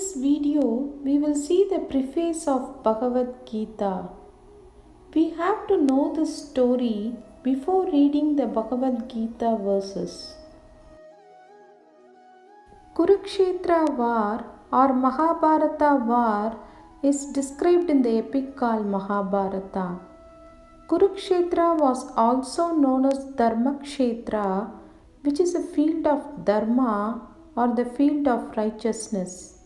this video, we will see the preface of Bhagavad Gita. We have to know the story before reading the Bhagavad Gita verses. Kurukshetra war or Mahabharata war is described in the epic called Mahabharata. Kurukshetra was also known as Dharmakshetra, which is a field of Dharma or the field of righteousness.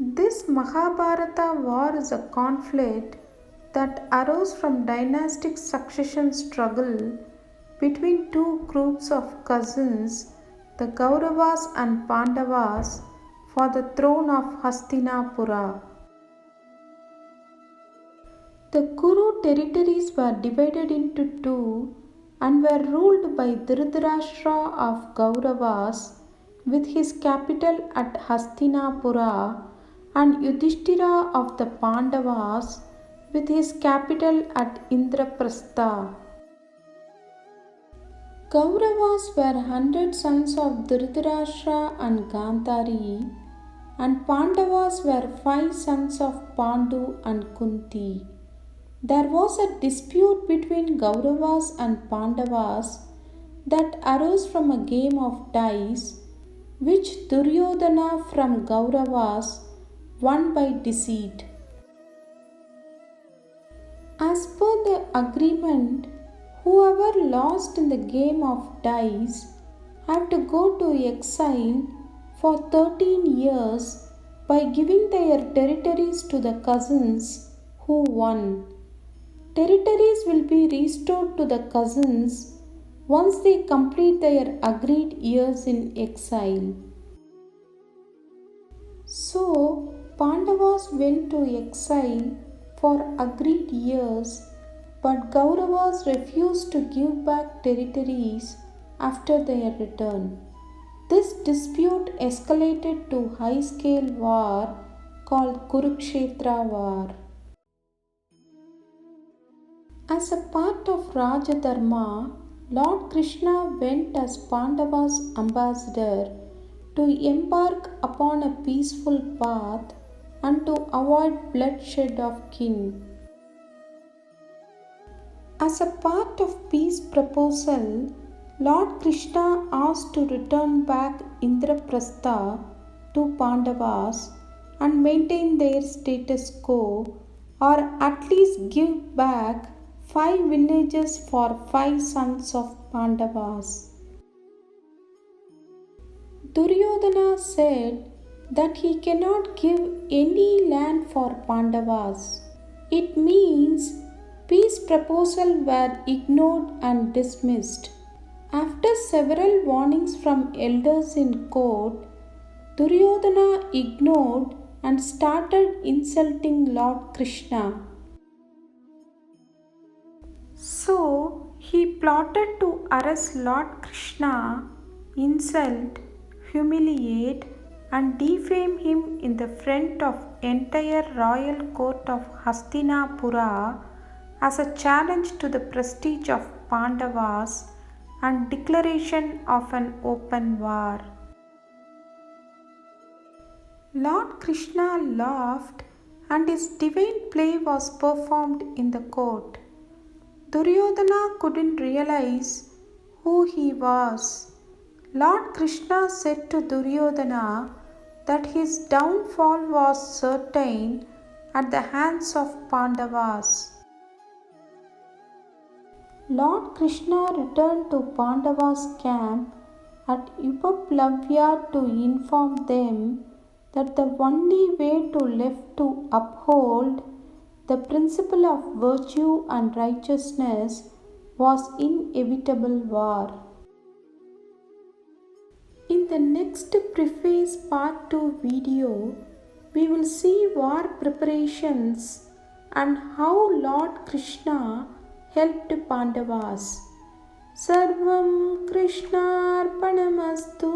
This Mahabharata war is a conflict that arose from dynastic succession struggle between two groups of cousins, the Kauravas and Pandavas, for the throne of Hastinapura. The Kuru territories were divided into two and were ruled by Dhritarashtra of Kauravas with his capital at Hastinapura and Yudhishthira of the Pandavas with his capital at Indraprastha. Kauravas were 100 sons of Dhritarashtra and Gandhari, and Pandavas were 5 sons of Pandu and Kunti. There was a dispute between Kauravas and Pandavas that arose from a game of dice, which Duryodhana from Kauravas won by deceit. As per the agreement, whoever lost in the game of dice had to go to exile for 13 years by giving their territories to the cousins who won. Territories will be restored to the cousins once they complete their agreed years in exile. So, Pandavas went to exile for agreed years, but Kauravas refused to give back territories after their return. This dispute escalated to high-scale war called Kurukshetra war. As a part of Rajadharma, Lord Krishna went as Pandava's ambassador to embark upon a peaceful path and to avoid bloodshed of kin. As a part of peace proposal, Lord Krishna asked to return back Indraprastha to Pandavas and maintain their status quo, or at least give back 5 villages for 5 sons of Pandavas. Duryodhana said that he cannot give any land for Pandavas. It means peace proposal were ignored and dismissed. After several warnings from elders in court, Duryodhana ignored and started insulting Lord Krishna. So he plotted to arrest Lord Krishna, insult, humiliate and defame him in the front of entire royal court of Hastinapura as a challenge to the prestige of Pandavas and declaration of an open war. Lord Krishna laughed and his divine play was performed in the court. Duryodhana couldn't realize who he was. Lord Krishna said to Duryodhana that his downfall was certain at the hands of Pandavas. Lord Krishna returned to Pandavas' camp at Upaplavya to inform them that the only way to uphold the principle of virtue and righteousness was inevitable war. In the next preface part 2 video, we will see war preparations and how Lord Krishna helped Pandavas. Sarvam Krishnarpanamastu.